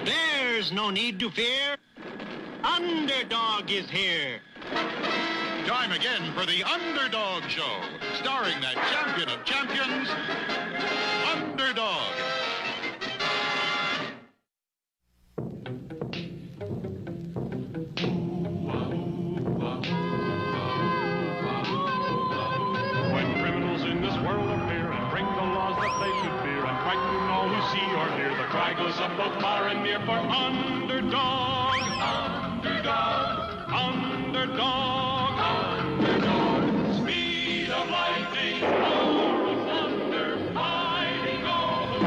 There's no need to fear. Underdog is here. Time again for the Underdog Show, starring that champion of champions, Underdog. When criminals in this world appear and break the laws that they should fear and frighten all who see or hear, the cry goes up both far and near for Underdog. Underdog. Underdog. Underdog. Speed of lightning, roar of thunder, fighting all who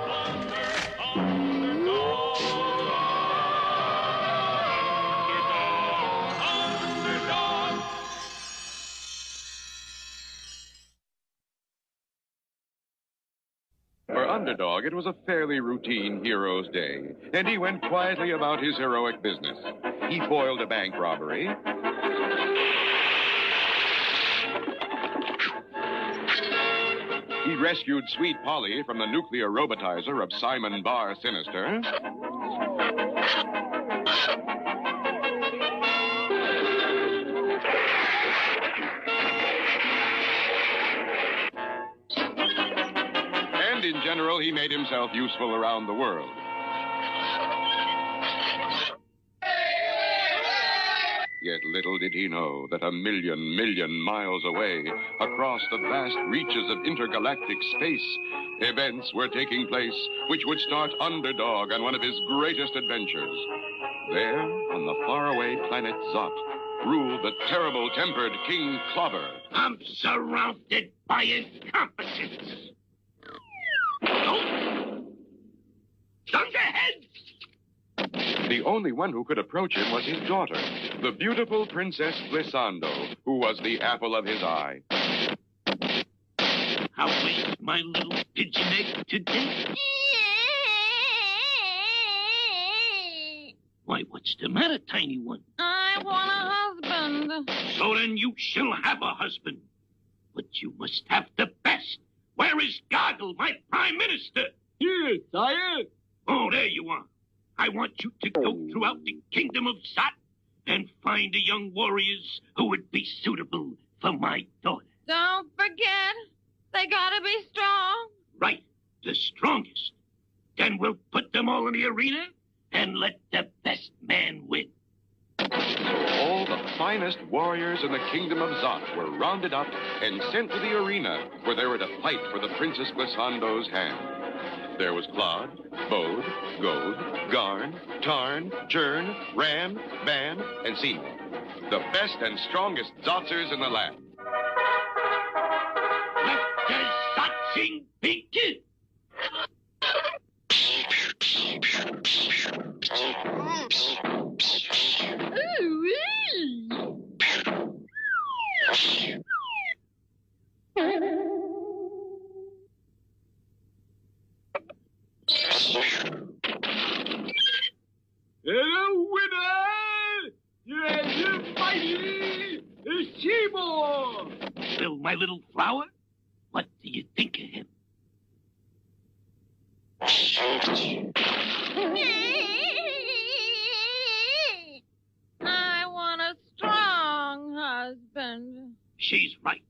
plunder. Underdog. Underdog. Underdog. For Underdog, it was a fairly routine hero's day, and he went quietly about his heroic business. He foiled a bank robbery. He rescued Sweet Polly from the nuclear robotizer of Simon Barr Sinister. In general, he made himself useful around the world. Yet little did he know that a million miles away, across the vast reaches of intergalactic space, events were taking place which would start Underdog on one of his greatest adventures. There, on the faraway planet Zot, ruled the terrible-tempered King Clobber. I'm surrounded by incompetence. Thunderhead! The only one who could approach him was his daughter, the beautiful Princess Glissando, who was the apple of his eye. How is my little pigeon egg today? Why, what's the matter, tiny one? I want a husband. So then you shall have a husband. But you must have the best. Where is Goggle, my prime minister? Here, sire. Oh, there you are. I want you to go throughout the kingdom of Zot and find the young warriors who would be suitable for my daughter. Don't forget, they gotta be strong. Right, the strongest. Then we'll put them all in the arena and let the best man win. All the finest warriors in the kingdom of Zot were rounded up and sent to the arena where they were to fight for the Princess Glissando's hand. There was Claude, Bode, Gode, Garn, Tarn, Churn, Ran, Ban, and Seed. The best and strongest Zotzers in the land. Let the Zotzing begin! The winner! Yes, mighty Seymour! Well, my little flower, what do you think of him? I want a strong husband. She's right.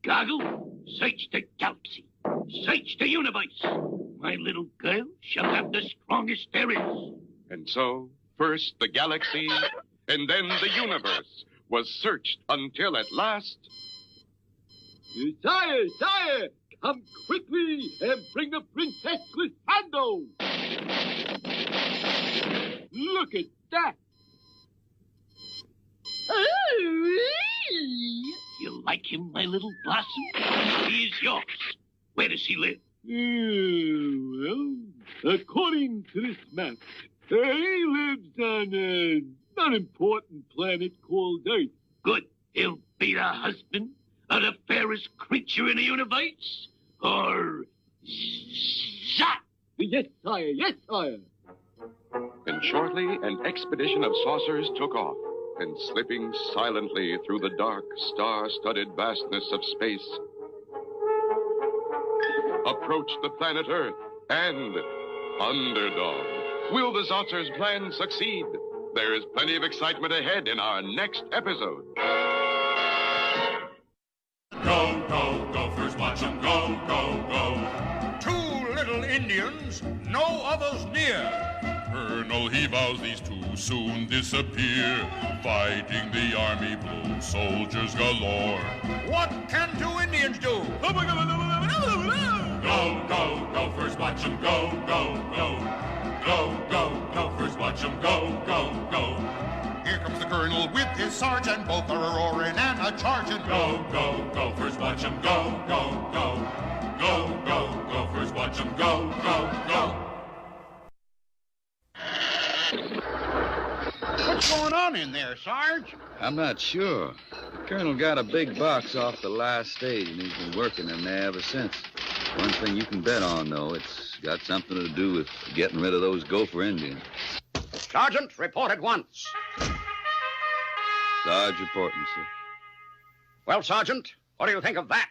Goggle, search the galaxy. Search the universe. My little girl shall have the strongest there is. And so, first the galaxy, and then the universe was searched until at last... Sire, sire, come quickly and bring the Princess Glissando. Look at that. You like him, my little blossom? He is yours. Where does he live? Well, according to this map, he lives on an unimportant planet called Earth. Good. He'll be the husband of the fairest creature in the universe? Or... Zot? Yes, sire, yes, sire. And shortly, an expedition of saucers took off, and slipping silently through the dark, star-studded vastness of space, approached the planet Earth and Underdog. Will the Zotzers' plan succeed? There is plenty of excitement ahead in our next episode. Go, go, gophers, watch 'em go, go, go. Two little Indians, no others near. Colonel, he vows these two soon disappear. Fighting the army blue, soldiers galore. What can two Indians do? Go, go, gophers, watch 'em go, go, go. Go, go, gophers, watch 'em go, go, go. Here comes the colonel with his sergeant. Both are a-roaring and a-charging. Go, go, gophers, watch 'em go, go, go. Go, go, gophers, watch 'em go, go, go. What's going on in there, Sarge? I'm not sure. The colonel got a big box off the last stage, and he's been working in there ever since. One thing you can bet on, though, it's got something to do with getting rid of those gopher Indians. Sergeant, report at once. Sarge reporting, sir. Well, Sergeant, what do you think of that?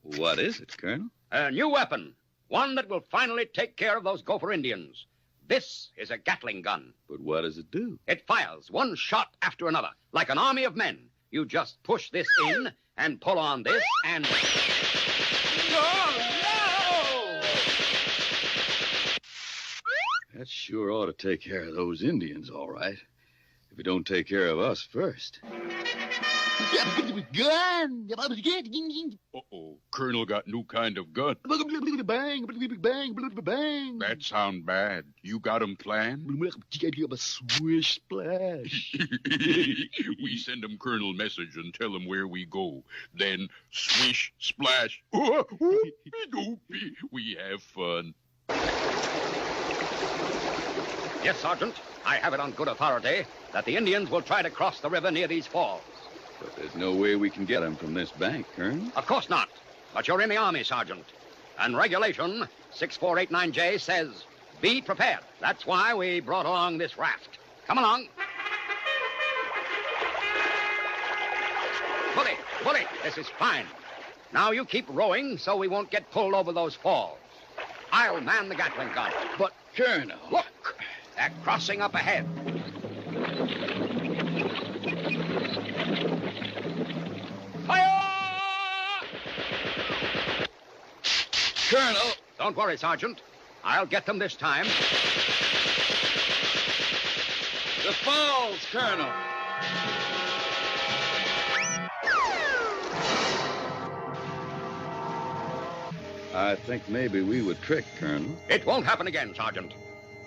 What is it, Colonel? A new weapon. One that will finally take care of those gopher Indians. This is a Gatling gun. But what does it do? It fires one shot after another, like an army of men. You just push this in and pull on this and... That sure ought to take care of those Indians, all right. If it don't take care of us first. Gun! Uh-oh, Colonel got new kind of gun. Bang, bang, bang. That sound bad. You got 'em planned? Swish splash. We send 'em Colonel message and tell 'em where we go. Then swish, splash. Whoopie-doopie. We have fun. Yes, Sergeant, I have it on good authority that the Indians will try to cross the river near these falls. But there's no way we can get them from this bank, Colonel. Of course not. But you're in the Army, Sergeant. And Regulation 6489J says, be prepared. That's why we brought along this raft. Come along. Bully, this is fine. Now you keep rowing so we won't get pulled over those falls. I'll man the Gatling gun. But, Colonel... Look, they're crossing up ahead. Fire! Colonel! Don't worry, Sergeant. I'll get them this time. The falls, Colonel! I think maybe we were tricked, Colonel. It won't happen again, Sergeant.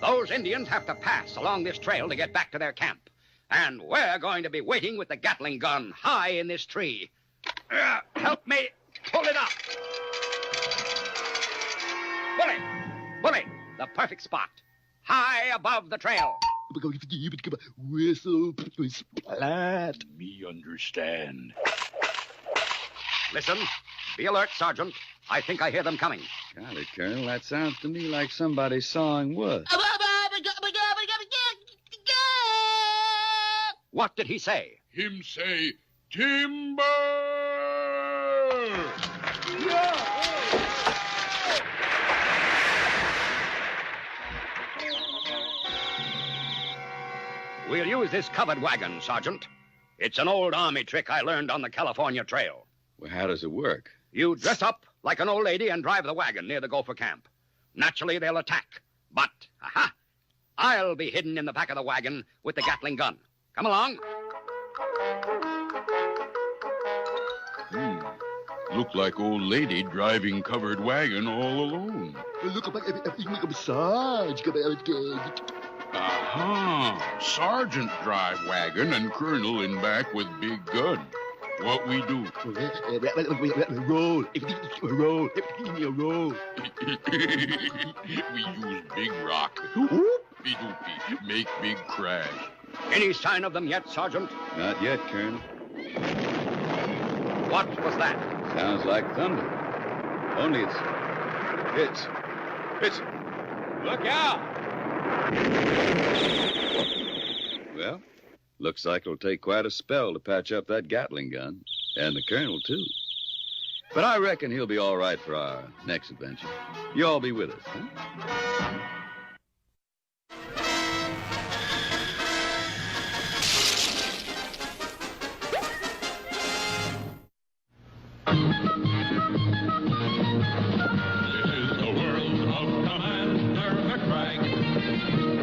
Those Indians have to pass along this trail to get back to their camp. And we're going to be waiting with the Gatling gun high in this tree. Help me pull it up. Bully, the perfect spot. High above the trail. Whistle, splat. Me understand. Listen, be alert, Sergeant. I think I hear them coming. Golly, Colonel, that sounds to me like somebody sawing wood. What did he say? Him say, timber! We'll use this covered wagon, Sergeant. It's an old Army trick I learned on the California Trail. Well, how does it work? You dress up like an old lady and drive the wagon near the gopher camp. Naturally, they'll attack. But, I'll be hidden in the back of the wagon with the Gatling gun. Come along. Look like old lady driving covered wagon all alone. Sarge. Aha! Sergeant drive wagon and Colonel in back with big gun. What we do? Roll. Roll. We use big rock. Doopy, make big crash. Any sign of them yet, Sergeant? Not yet, Colonel. What was that? Sounds like thunder. Only it's... Look out! Well, looks like it'll take quite a spell to patch up that Gatling gun. And the Colonel, too. But I reckon he'll be all right for our next adventure. You all be with us, huh? This is the world of Commander McBride.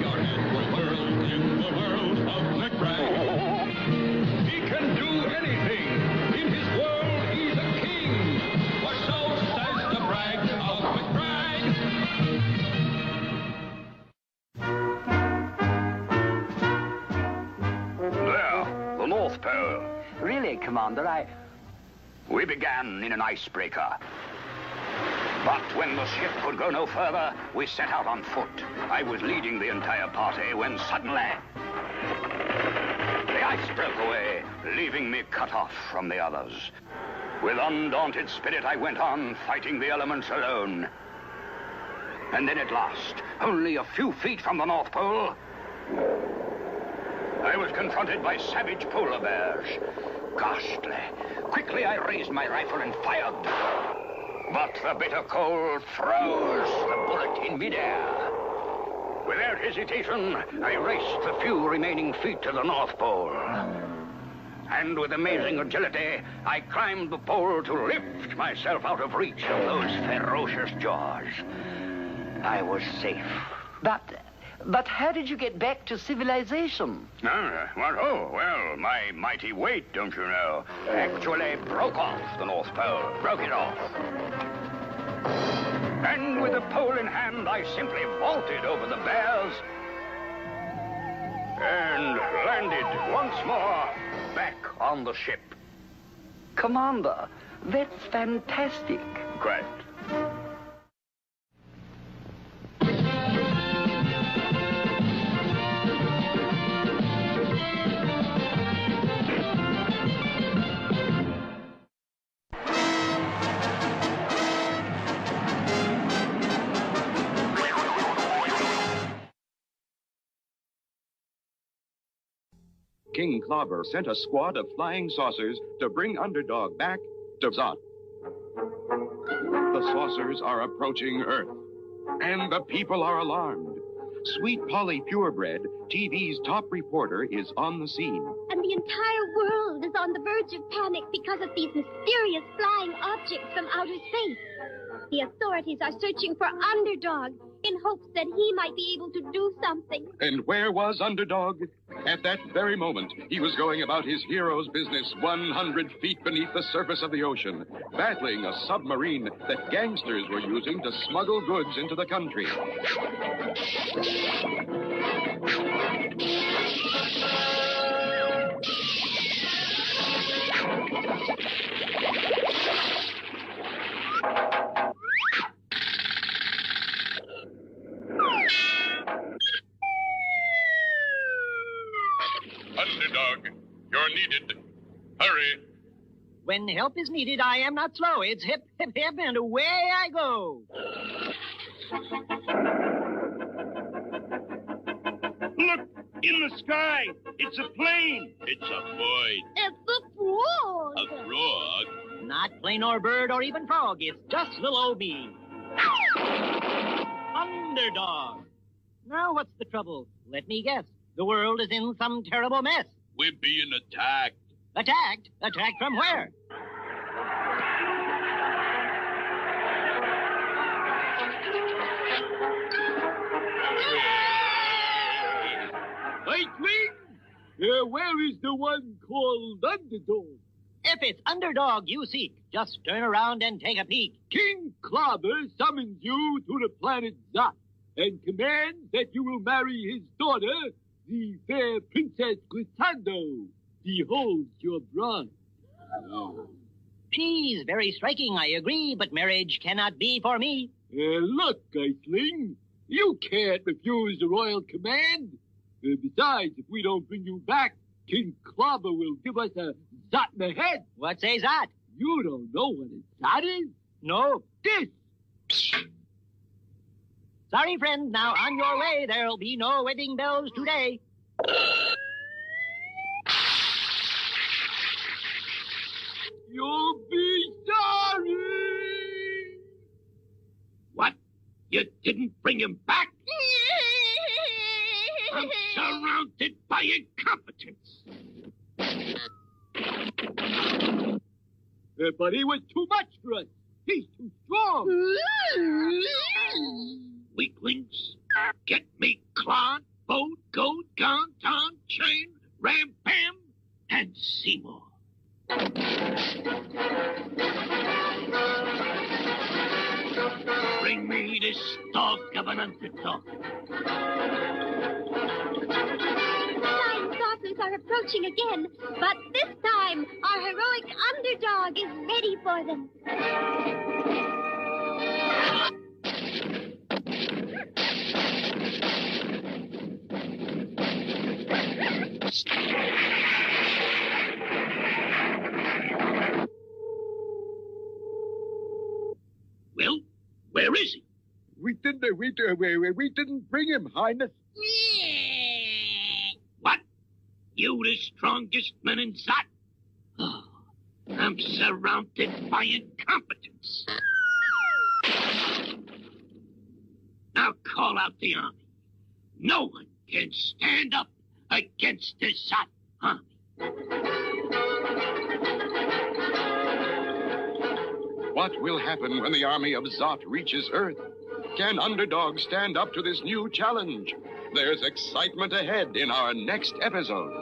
Your head will whirl in the world of McBride. He can do anything. In his world, he's a king. For so says the brag of McBride. There, the North Pole. Really, Commander, We began in an icebreaker. But when the ship could go no further, we set out on foot. I was leading the entire party when suddenly the ice broke away, leaving me cut off from the others. With undaunted spirit, I went on fighting the elements alone. And then at last, only a few feet from the North Pole, I was confronted by savage polar bears. Ghastly. Quickly, I raised my rifle and fired. But the bitter cold froze the bullet in midair. Without hesitation, I raced the few remaining feet to the North Pole. And with amazing agility, I climbed the pole to lift myself out of reach of those ferocious jaws. I was safe. But how did you get back to civilization? Well, my mighty weight, don't you know, actually broke off the North Pole, broke it off. And with the pole in hand, I simply vaulted over the bears and landed once more back on the ship. Commander, that's fantastic. Correct. King Clobber sent a squad of flying saucers to bring Underdog back to Zot. The saucers are approaching Earth, and the people are alarmed. Sweet Polly Purebred, TV's top reporter, is on the scene. And the entire world is on the verge of panic because of these mysterious flying objects from outer space. The authorities are searching for Underdog in hopes that he might be able to do something. And where was Underdog? At that very moment, he was going about his hero's business 100 feet beneath the surface of the ocean, battling a submarine that gangsters were using to smuggle goods into the country. Underdog, you're needed. Hurry. When help is needed, I am not slow. It's hip, hip, hip, and away I go. Look, in the sky. It's a plane. It's a bird. It's a frog. A frog? Not plane or bird or even frog. It's just little old me. Underdog. Now what's the trouble? Let me guess. The world is in some terrible mess. We're being attacked. Attacked? Attacked from where? Nightwing? Where is the one called Underdog? If it's Underdog you seek, just turn around and take a peek. King Clobber summons you to the planet Zot and commands that you will marry his daughter, the fair Princess Glissando. Behold your bride. She's very striking, I agree, but marriage cannot be for me. Look, Iceling, you can't refuse the royal command. Besides, if we don't bring you back, King Clobber will give us a zot in the head. What says that? You don't know what a zot is? No. This. Sorry, friend. Now on your way. There'll be no wedding bells today. You'll be sorry. You didn't bring him back? I'm surrounded by incompetence. But he was too much for us. He's too strong. Weaklings, get me Claude, Boat, Goat, Gon, Ton, Chain, Ram, Pam, and Seymour. Bring me this dog of an underdog. Flying saucers are approaching again, but this time our heroic underdog is ready for them. Well, where is he? We didn't bring him, Highness. What? You the strongest man in Zot? Oh, I'm surrounded by incompetence. Now call out the army. No one can stand up against the Zot army. What will happen when the army of Zot reaches Earth? Can Underdog stand up to this new challenge? There's excitement ahead in our next episode.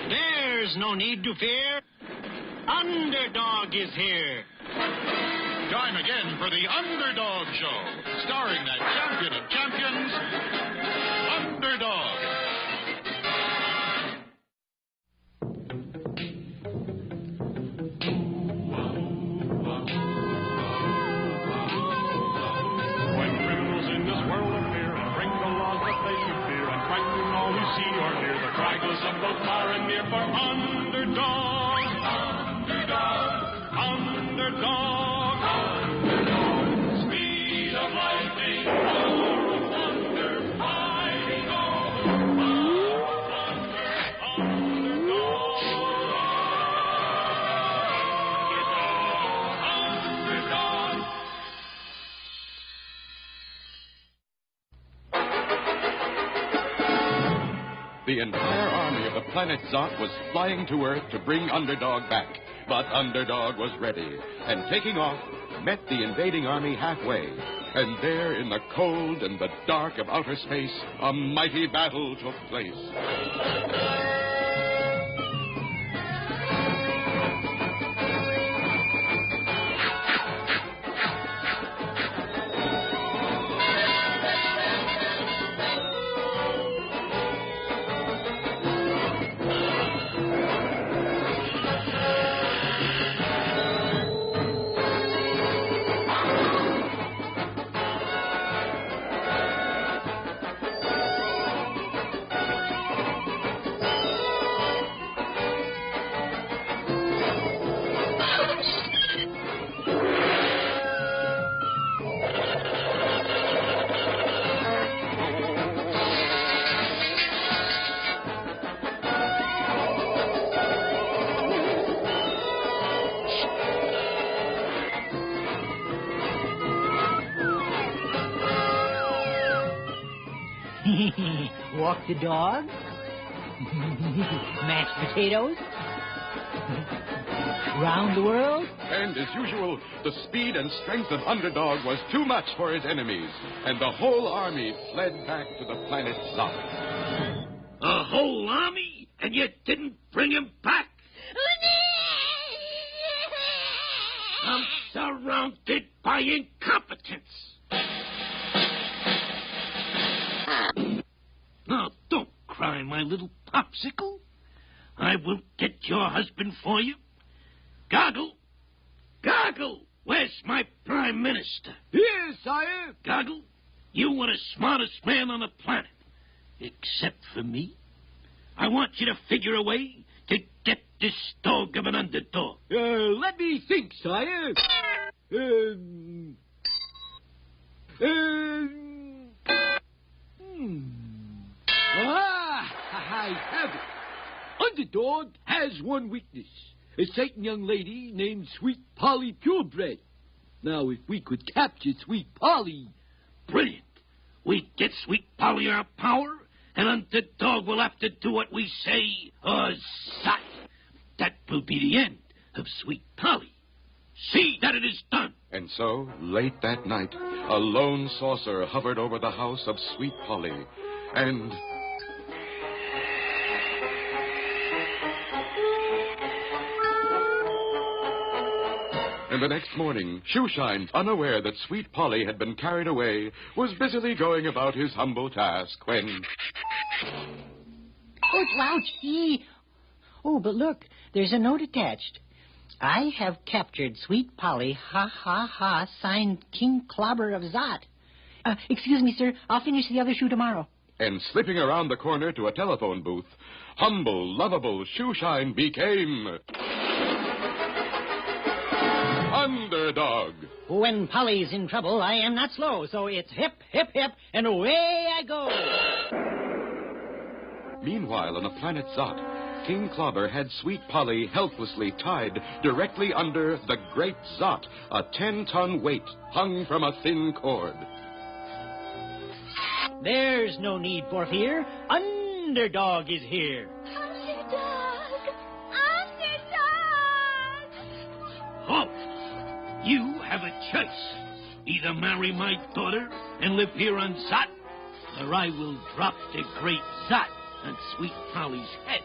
There's no need to fear. Underdog is here. Time again for the Underdog Show, starring that champion of champions, Underdog. When criminals in this world appear and break the laws that they should fear and frighten all who see or hear, the cry goes up both far and near for Underdog. Underdog. Underdog. Underdog. Speed of lightning. Power of thunder. Mighty dog. Power of thunder. Underdog. Underdog. The entire army of the planet Zot was flying to Earth to bring Underdog back. But Underdog was ready, and taking off, met the invading army halfway. And there, in the cold and the dark of outer space, a mighty battle took place. Walk the dog? Mashed potatoes? Round the world? And as usual, the speed and strength of Underdog was too much for his enemies, and the whole army fled back to the planet Zot. A whole army? And you didn't bring him back? I'm surrounded by incompetence. Now, don't cry, my little popsicle. I will get your husband for you. Goggle! Goggle! Where's my prime minister? Here, sire. Goggle, you were the smartest man on the planet. Except for me. I want you to figure a way to get this dog of an underdog. Let me think, sire. I have it. Underdog has one weakness. A certain young lady named Sweet Polly Purebred. Now, if we could capture Sweet Polly... Brilliant. We get Sweet Polly our power, and Underdog will have to do what we say or zot. That will be the end of Sweet Polly. See that it is done. And so, late that night, a lone saucer hovered over the house of Sweet Polly, and... And the next morning, Shoeshine, unaware that Sweet Polly had been carried away, was busily going about his humble task when... Ouch! Oh, but look, there's a note attached. I have captured Sweet Polly, ha, ha, ha, signed King Clobber of Zot. Excuse me, sir, I'll finish the other shoe tomorrow. And slipping around the corner to a telephone booth, humble, lovable Shoeshine became... Underdog. When Polly's in trouble, I am not slow, so it's hip, hip, hip, and away I go. Meanwhile, on the planet Zot, King Clobber had Sweet Polly helplessly tied directly under the Great Zot, a 10-ton weight hung from a thin cord. There's no need for fear. Underdog is here. Underdog! Halt! You have a choice. Either marry my daughter and live here on Zot, or I will drop the Great Zot on Sweet Polly's head.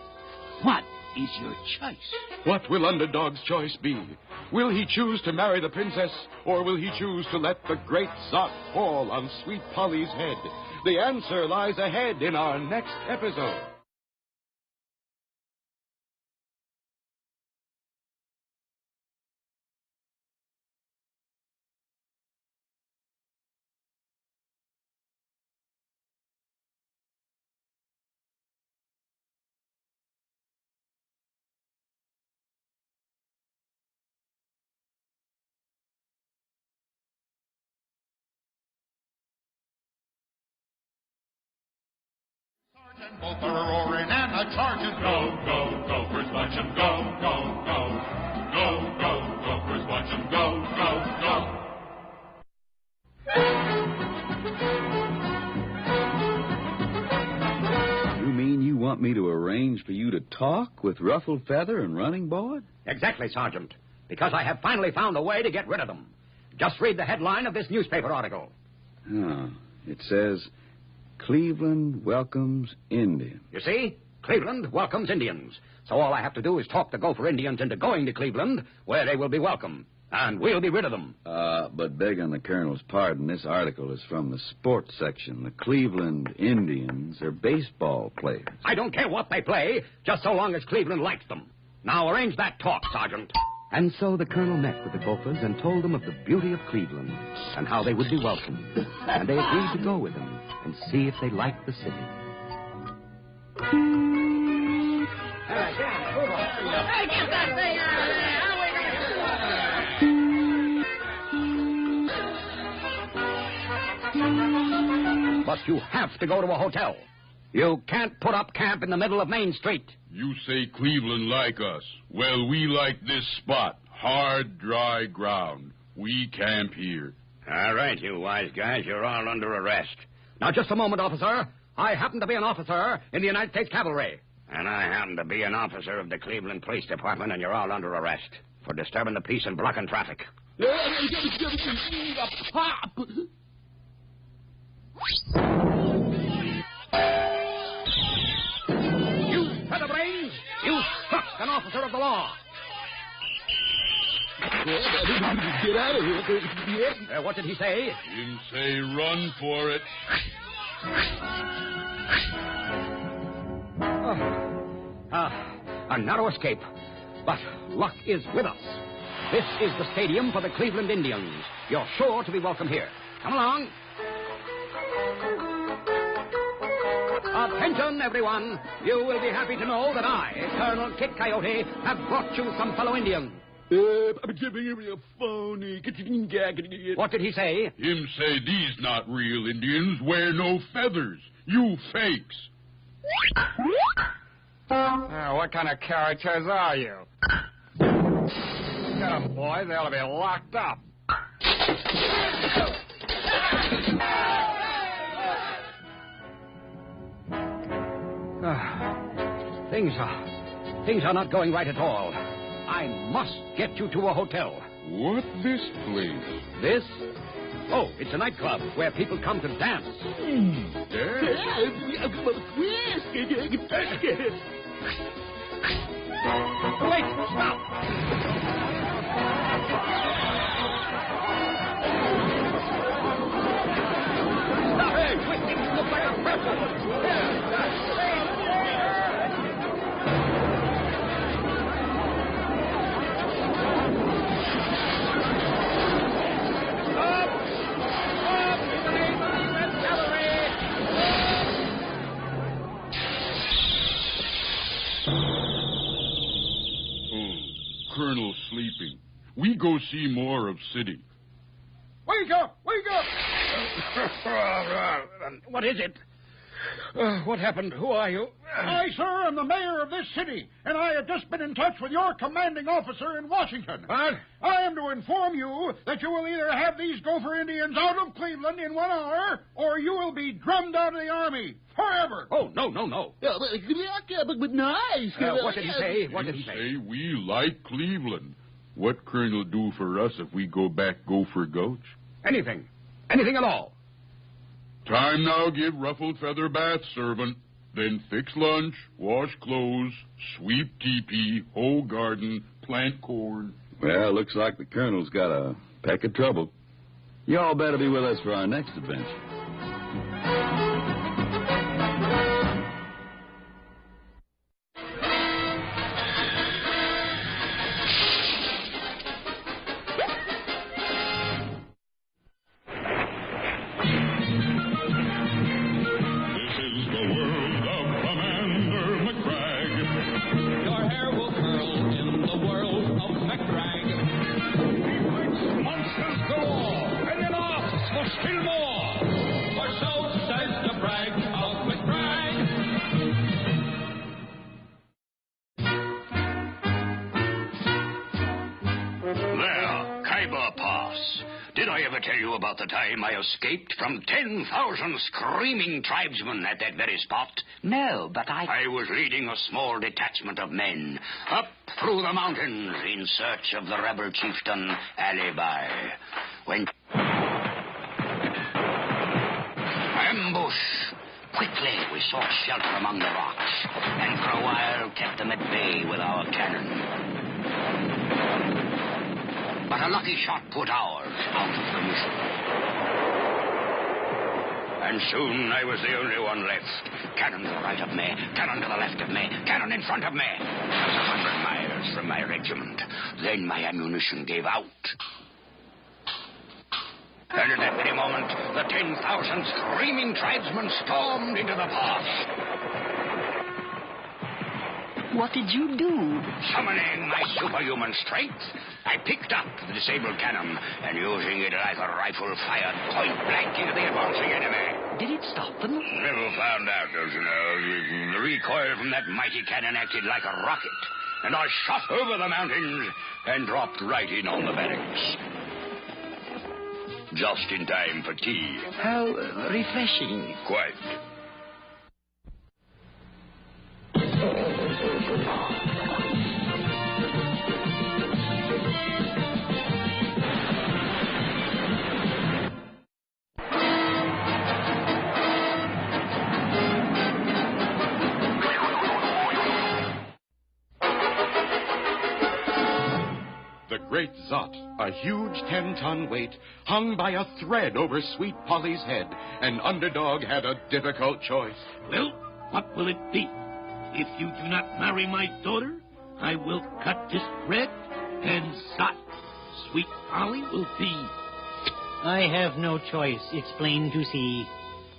What is your choice? What will Underdog's choice be? Will he choose to marry the princess, or will he choose to let the Great Zot fall on Sweet Polly's head? The answer lies ahead in our next episode. And both are roaring and a charging. Go, go, Gophers, watch 'em go, go, go. Go, go, Gophers, watch 'em go, go, go. You mean you want me to arrange for you to talk with Ruffled Feather and Running Board? Exactly, Sergeant. Because I have finally found a way to get rid of them. Just read the headline of this newspaper article. Oh, it says... Cleveland welcomes Indians. You see? Cleveland welcomes Indians. So all I have to do is talk the Gopher Indians into going to Cleveland, where they will be welcome. And we'll be rid of them. But begging the Colonel's pardon, this article is from the sports section. The Cleveland Indians are baseball players. I don't care what they play, just so long as Cleveland likes them. Now arrange that talk, Sergeant. And so the Colonel met with the Gophers and told them of the beauty of Cleveland and how they would be welcomed. And they agreed to go with him and see if they liked the city. But you have to go to a hotel. You can't put up camp in the middle of Main Street. You say Cleveland like us. Well, we like this spot. Hard, dry ground. We camp here. All right, you wise guys. You're all under arrest. Now, just a moment, officer. I happen to be an officer in the United States Cavalry. And I happen to be an officer of the Cleveland Police Department, and you're all under arrest for disturbing the peace and blocking traffic. You featherbrains! You struck an officer of the law! Get out of here. What did he say? Didn't say run for it. A narrow escape. But luck is with us. This is the stadium for the Cleveland Indians. You're sure to be welcome here. Come along. Attention, everyone. You will be happy to know that I, Colonel Kit Coyote, have brought you some fellow Indians. I'm giving him a phony. What did he say? Him say these not real Indians wear no feathers. You fakes. What kind of characters are you? Get 'em, boys. They ought to be locked up. Things are not going right at all. I must get you to a hotel. What this place? This? Oh, it's a nightclub where people come to dance. Wait, stop! Stop! Hey, wait, it looks like a pretzel. Colonel sleeping. We go see more of city. Wake up! Wake up! What is it? What happened? Who are you? I, sir, am the mayor of this city, and I have just been in touch with your commanding officer in Washington. What? I am to inform you that you will either have these Gopher Indians out of Cleveland in 1 hour, or you will be drummed out of the Army forever. Oh, no. But nice. What did he say? What did he say? We like Cleveland. What Colonel do for us if we go back Gopher Gulch? Anything. Anything at all. Time now give ruffled feather bath servant, then fix lunch, wash clothes, sweep teepee, hoe garden, plant corn. Well, looks like the Colonel's got a peck of trouble. Y'all better be with us for our next adventure. Did I ever tell you about the time I escaped from 10,000 screaming tribesmen at that very spot? No, but I was leading a small detachment of men up through the mountains in search of the rebel chieftain Alibi. When... Ambush! Quickly, we sought shelter among the rocks, and for a while kept them at bay with our cannon. But a lucky shot put ours out of commission. And soon I was the only one left. Cannon to the right of me, cannon to the left of me, cannon in front of me. Just 100 miles from my regiment. Then my ammunition gave out. And at that very moment, the 10,000 screaming tribesmen stormed into the pass. What did you do? Summoning my superhuman strength, I picked up the disabled cannon and using it like a rifle fired point blank into the advancing enemy. Did it stop them? Never found out, don't you know. The recoil from that mighty cannon acted like a rocket, and I shot over the mountains and dropped right in on the barracks. Just in time for tea. How refreshing. Quite. The great Zot, a huge 10-ton weight, hung by a thread over Sweet Polly's head, and Underdog had a difficult choice. Well, what will it be? If you do not marry my daughter, I will cut this thread, and Zot, Sweet Polly, will be... I have no choice. It's plain to see.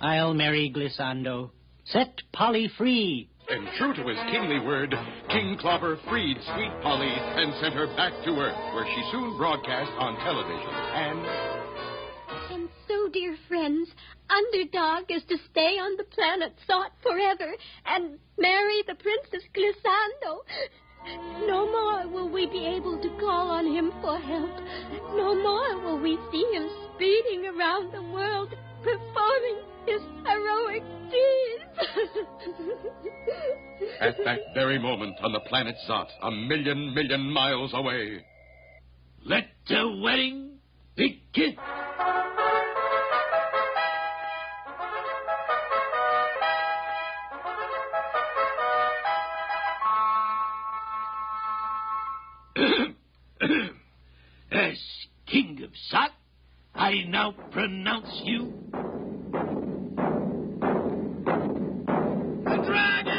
I'll marry Glissando. Set Polly free. And true to his kingly word, King Clobber freed Sweet Polly and sent her back to Earth, where she soon broadcast on television. And so, dear friends, Underdog is to stay on the planet Thought forever and marry the Princess Glissando. No more will we be able to call on him for help. No more will we see him speeding around the world, performing his heroic deeds. At that very moment on the planet Zot, a million miles away. Let the wedding begin. As King of Zot, I now pronounce you the dragon!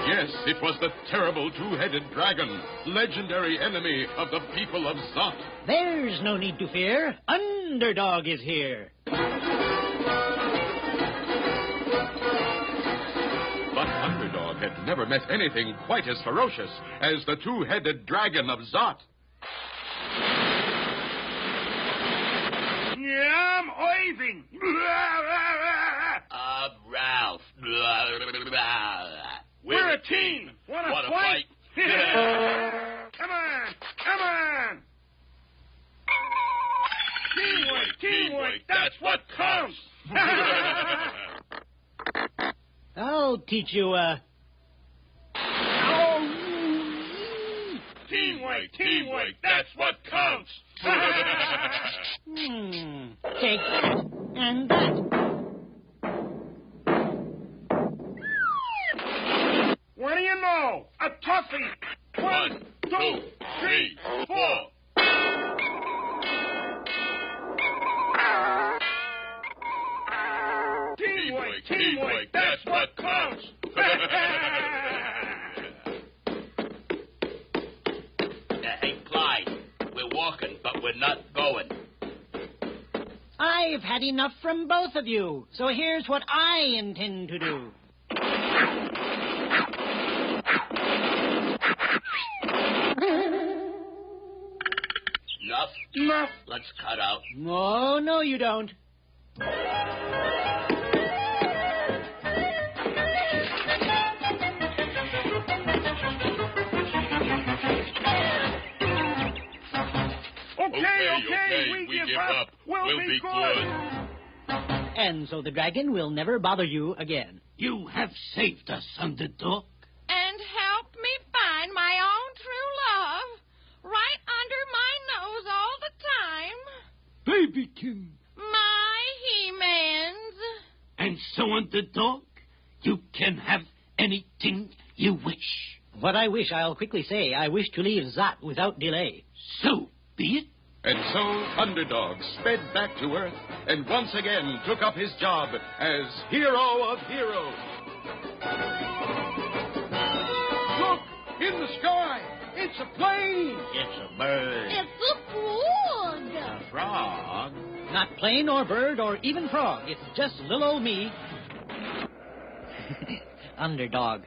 Yes, it was the terrible two-headed dragon, legendary enemy of the people of Zot. There's no need to fear. Underdog is here. But Underdog had never met anything quite as ferocious as the two-headed dragon of Zot. I'm oiving. Ralph. We're a team. Wanna fight? Come on. Teamwork, that's what counts. I'll teach you, Teamwork, that's what counts. Take that and that. What do you know? A toughie. 1, 2, 3, 4. Teamwork, that's what counts. Hey, Clyde, we're walking, but we're not going. I've had enough from both of you, so here's what I intend to do. Enough. Let's cut out. No, you don't. Okay, we give up. We'll be good. And so the dragon will never bother you again. You have saved us, Underdog. And helped me find my own true love right under my nose all the time. Baby King. My He-Mans. And so, Underdog, you can have anything you wish. What I wish, I'll quickly say. I wish to leave Zot without delay. So be it. And so Underdog sped back to Earth and once again took up his job as hero of heroes. Look, in the sky. It's a plane. It's a bird. It's a frog. A frog. Not plane or bird or even frog. It's just little old me. Underdog.